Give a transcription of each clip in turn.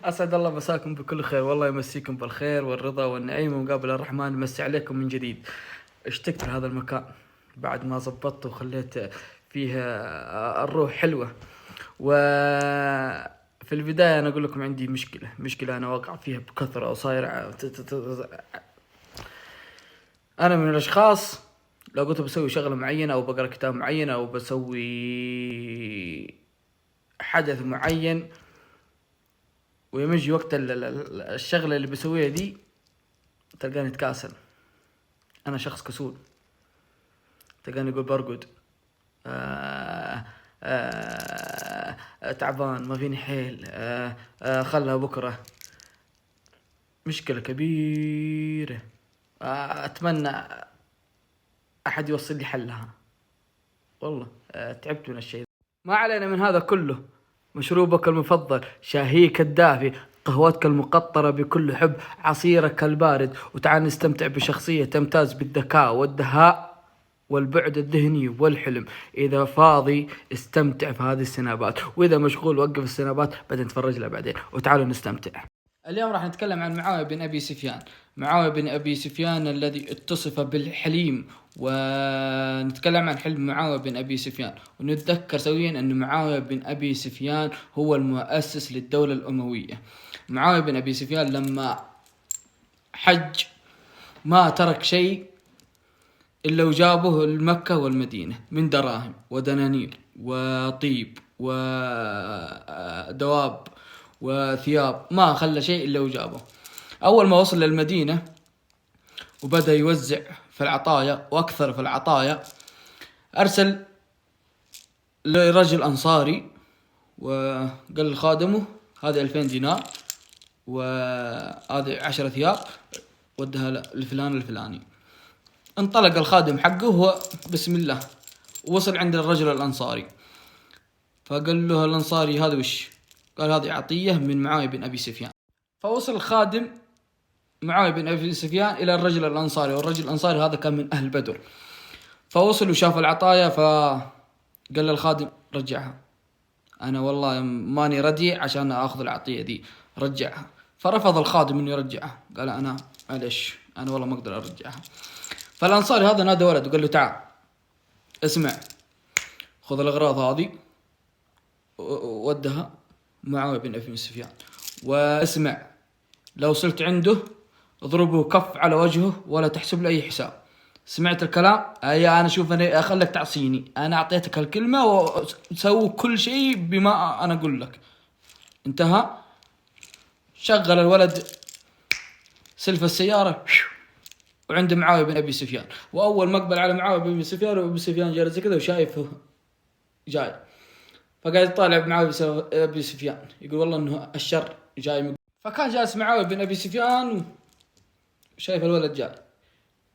أسعد الله مساكم بكل خير، والله يمسيكم بالخير والرضا والنعيم ومقابل الرحمن يمسي عليكم من جديد. اشتقت لهذا المكان بعد ما زبطته وخليت فيه الروح حلوة. وفي البداية أنا أقول لكم عندي مشكلة أنا واقع فيها بكثرة وصاير أنا من الأشخاص لو قلت بسوي شغلة معينة أو بقرأ كتاب معين أو بسوي حدث معين، ويوم يجي وقت الشغلة اللي بسويها دي تلقاني اتكاسل. أنا شخص كسول، تلقاني أقول برقد، تعبان ما فيني حيل، خلها بكرة. مشكلة كبيرة، أتمنى أحد يوصل لي حلها. والله تعبت من الشيء. ما علينا من هذا كله، مشروبك المفضل، شاهيك الدافي، قهوتك المقطرة بكل حب، عصيرك البارد، وتعال نستمتع بشخصية تمتاز بالذكاء والدهاء والبعد الذهني والحلم. إذا فاضي استمتع في هذه السنابات، وإذا مشغول وقف السنابات بعدين نتفرج لها بعدين، وتعالوا نستمتع. اليوم راح نتكلم عن معاوية بن أبي سفيان. معاوية بن أبي سفيان الذي اتصف بالحليم، ونتكلم عن حلم معاوية بن أبي سفيان، ونتذكر سويا أن معاوية بن أبي سفيان هو المؤسس للدولة الأموية. معاوية بن أبي سفيان لما حج ما ترك شيء إلا وجابه لمكة والمدينة من دراهم ودنانير وطيب ودواب وثياب، ما خلى شيء إلا وجابه. أول ما وصل للمدينة وبدأ يوزع في العطايا وأكثر في العطايا، أرسل لرجل أنصاري وقال لخادمه هذه 2000 دينار وهذه 10 ثياب ودها لفلان الفلاني. انطلق الخادم حقه هو بسم الله، ووصل عند الرجل الأنصاري فقال له الأنصاري هذا وش؟ قال هذه عطية من معاوية بن أبي سفيان. فوصل الخادم معاوية بن أبي سفيان إلى الرجل الأنصاري، والرجل الأنصاري هذا كان من أهل بدر. فوصل وشاف العطايا فقال للخادم رجعها، أنا والله ماني ردي عشان أخذ العطية دي، رجعها. فرفض الخادم إنه يرجعها، قال أنا معلش أنا والله ما أقدر أرجعها. فالأنصاري هذا نادى ولد وقال له تعال اسمع، خذ الأغراض هذه ودها معاوية بن أبي سفيان، واسمع لو وصلت عنده اضربه كف على وجهه ولا تحسب له أي حساب. سمعت الكلام؟ أنا شوف أنا أخلك تعصيني، أنا أعطيتك الكلمة وسوي كل شيء بما أنا أقول لك. انتهى. شغل الولد سلف السيارة وعند معاوية بن أبي سفيان، وأول مقبل على معاوية بن أبي سفيان وأبي سفيان جالس كذا وشايفه جاي، فقاعد يطالع بمعاوية بن أبي سفيان يقول والله إنه الشر جاي. فكان جالس معاوية بن أبي سفيان وشايف الولد جاي،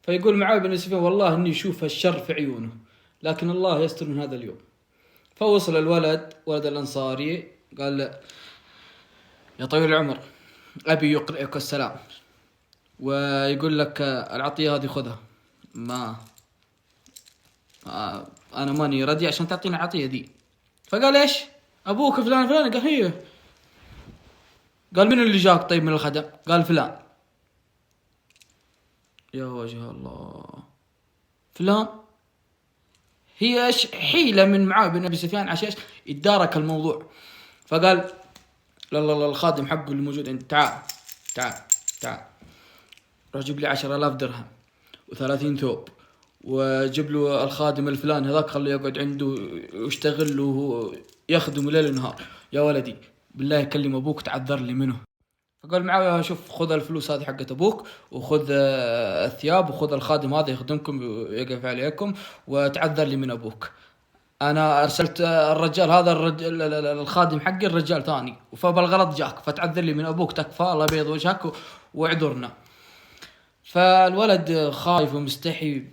فيقول معاوية بن أبي سفيان والله إني أشوف الشر في عيونه، لكن الله يستر من هذا اليوم. فوصل الولد ولد الأنصاري قال له يا طويل العمر أبي يقرئك السلام ويقول لك العطية هذه خذها، ما أنا ماني ردي عشان تعطيني العطية دي. فقال إيش أبوك فلان فلان؟ قال هي. قال من اللي جاك طيب من الخدم؟ قال فلان. يا وجه الله، فلان؟ هي إيش حيلة من معاوية بن أبي سفيان عشان يتدارك الموضوع. فقال لا الخادم حقه اللي موجود عند تعال راح جيب لي 10,000 درهم و30 ثوب، وجيب له الخادم الفلان هذاك خليه يقعد عنده ويشتغل له يخدمه ليل ونهار. يا ولدي بالله كلم أبوك تعذر لي منه. فقال معاوية شوف خذ الفلوس هذه حقت أبوك وخذ الثياب وخذ الخادم هذا يخدمكم ويقف عليكم وتعذر لي من أبوك. أنا أرسلت الرجال هذا الخادم حقي الرجال ثاني فبالغلط جاك، فتعذر لي من أبوك تكفى الله بيض وجهك واعذرنا. فالولد خايف ومستحي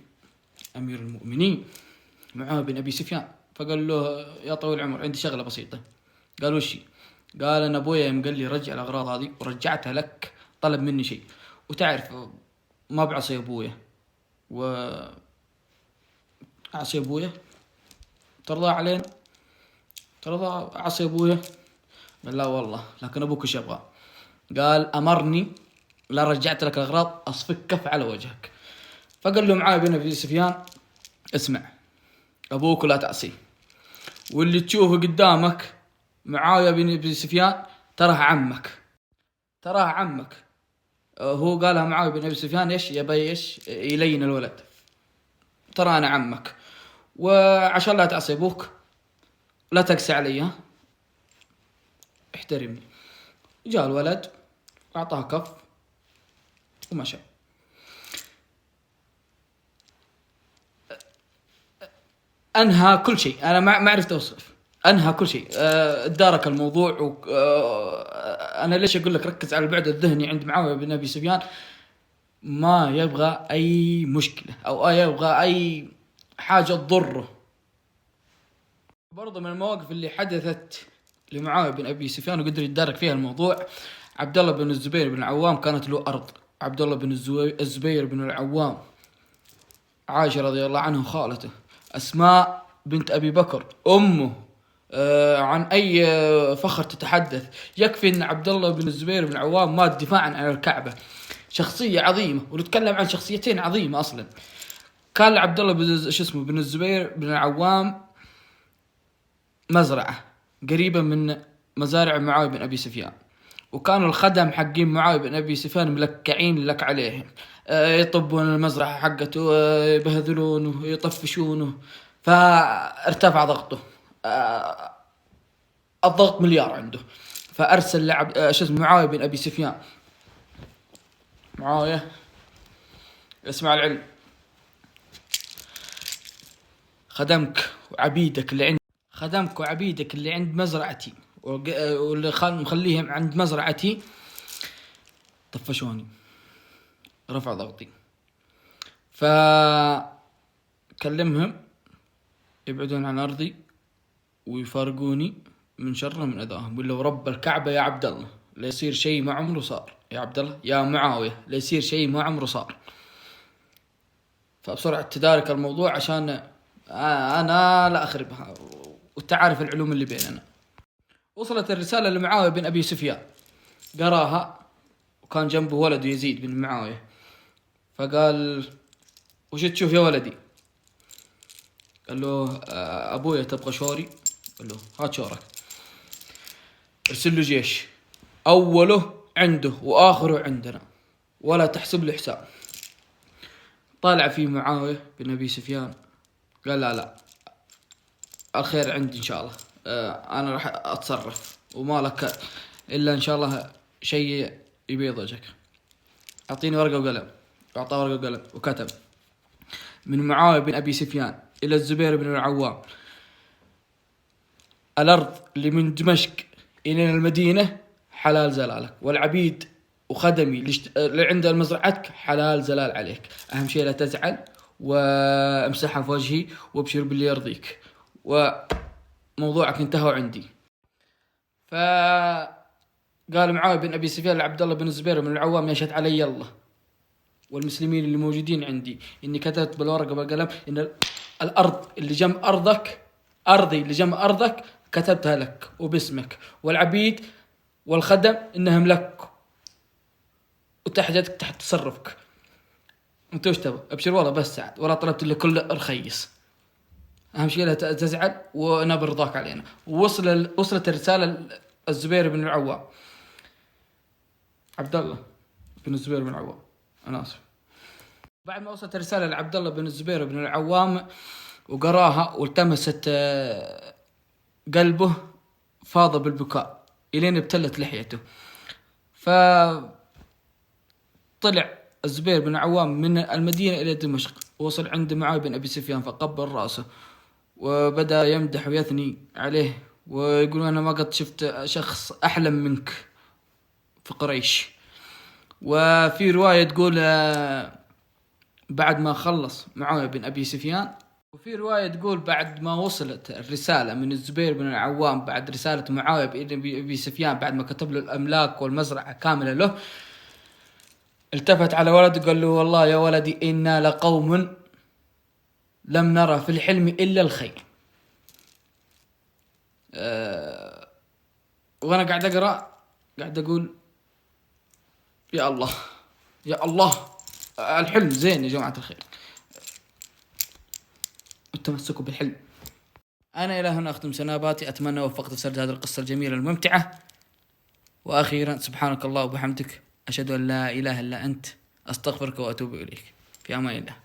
أمير المؤمنين معاوية بن أبي سفيان، فقال له يا طويل العمر عندي شغلة بسيطة. قال وشي؟ قال أنا أبويا يوم قال لي رجع الأغراض هذه ورجعتها لك طلب مني شيء، وتعرف ما بعصي أبويا أعصي أبويا، ترضى علينا؟ ترضى أعصي أبويا؟ قال لا والله، لكن أبوك إيش يبغى؟ قال أمرني لا رجعت لك الأغراض أصفك كف على وجهك. فقال له معاوية بن أبي سفيان اسمع، أبوك ولا تعصيه، واللي تشوفه قدامك معاوية بن أبي سفيان تراه عمك. هو قالها معاوية بن أبي سفيان إيش يبي إيش يلين الولد، ترى أنا عمك، وعشان لا تعصي أبوك لا تقسى علي، احترمني. جاء الولد وأعطاه كف ومشى. أنهى كل شيء، أنا ما عرفت أوصف، أنهى كل شيء. ادارك الموضوع. أنا ليش أقول لك ركز على البعد الذهني عند معاوية بن أبي سفيان؟ ما يبغى أي مشكلة أو يبغى أي حاجة تضره. برضه من المواقف اللي حدثت لمعاوية بن أبي سفيان وقدر يتدارك فيها الموضوع، عبد الله بن الزبير بن العوام كانت له أرض. عبد الله بن الزبير بن العوام، عائشة رضي الله عنه خالته، أسماء بنت أبي بكر أمه، عن أي فخر تتحدث؟ يكفي أن عبد الله بن الزبير بن العوام مات دفاعا عن الكعبة، شخصية عظيمة، ونتكلم عن شخصيتين عظيمة أصلا. كان عبد الله بن الزبير بن العوام مزرعة قريبة من مزارع معاوية بن أبي سفيان، وكانوا الخدم حقين معاوية بن أبي سفيان ملكعين لك عليهم، يطبون المزرعة حقته، يبهذلونه يطفشونه، فارتفع ضغطه، الضغط مليار عنده. فأرسل معاوية بن أبي سفيان، معاوية اسمع العلم، خدمك وعبيدك اللي عند مزرعتي واللي مخليهم عند مزرعتي طفشوني، رفع ضغطي، فكلمهم يبعدون عن أرضي ويفارقوني من شر من أذاهم، ولا ورب الكعبة يا عبد الله لا يصير شيء ما عمره صار، يا عبد الله يا معاوية لا يصير شيء ما عمره صار. فبسرعة تدارك الموضوع عشان أنا لا أخربها، وتعرف العلوم اللي بيننا. وصلت الرسالة لمعاوية بن أبي سفيان، قراها وكان جنبه ولده يزيد بن معاوية، فقال وش تشوف يا ولدي؟ قال له أبويا تبغى شوري؟ قال له هات شورك. ارسل له جيش، أوله عنده وآخره عندنا ولا تحسب له حساب. طالع فيه معاوية بن أبي سفيان قال لا الخير عندي إن شاء الله، أنا راح أتصرف وما لك إلا إن شاء الله شيء يبيض وجهك. أعطيني ورقة وقلم. أعطاه ورقة وقلم وكتب من معاوية بن أبي سفيان إلى الزبير بن العوام: الأرض اللي من دمشق إلى المدينة حلال زلالك، والعبيد وخدمي اللي عند مزرعتك حلال زلال عليك. أهم شيء لا تزعل، وامسحها في وجهي وابشر باللي يرضيك، وموضوعك انتهى عندي. فقال معاوية بن أبي سفيان لعبد الله بن الزبير بن العوام: يشهد علي الله والمسلمين اللي موجودين عندي إني كتبت بالورقة والقلم إن الأرض اللي جنب أرضك، أرضي اللي جنب أرضك كتبتها لك وباسمك، والعبيد والخدم إنهم لك وتحت تصرفك. أنت وش تبغى؟ أبشر والله بس سعد، ولا طلبت لك كل رخيص. أهم شيء لا تزعل ونبر رضاك علينا. وصلت الرسالة الزبير بن العوام، عبد الله بن الزبير بن العوام، أنا آسف. بعد ما وصلت الرسالة لعبد الله بن الزبير بن العوام وقراها والتمست قلبه، فاض بالبكاء إلين ابتلت لحيته. فطلع الزبير بن العوام من المدينة إلى دمشق، وصل عند معاوية بن أبي سفيان فقبل رأسه وبدأ يمدح ويثني عليه ويقول أنا ما قد شفت شخص أحلم منك في قريش. وفي رواية تقول بعد ما خلص معاوية بن أبي سفيان، وفي رواية تقول بعد ما وصلت الرسالة من الزبير بن العوام بعد رسالة معاوية بن أبي سفيان بعد ما كتب له الأملاك والمزرعة كاملة له، التفت على ولده قال له: والله يا ولدي إنا لقوم لم نرى في الحلم إلا الخير. وأنا قاعد أقرأ قاعد أقول يا الله يا الله. الحلم زين يا جماعة الخير، التمسكوا بالحلم. أنا إلى هنا أختم سناباتي، أتمنى وفقت في سرد هذه القصة الجميلة الممتعة. وأخيرا سبحانك الله وبحمدك، أشهد أن لا إله إلا أنت، أستغفرك وأتوب إليك. في أمان الله.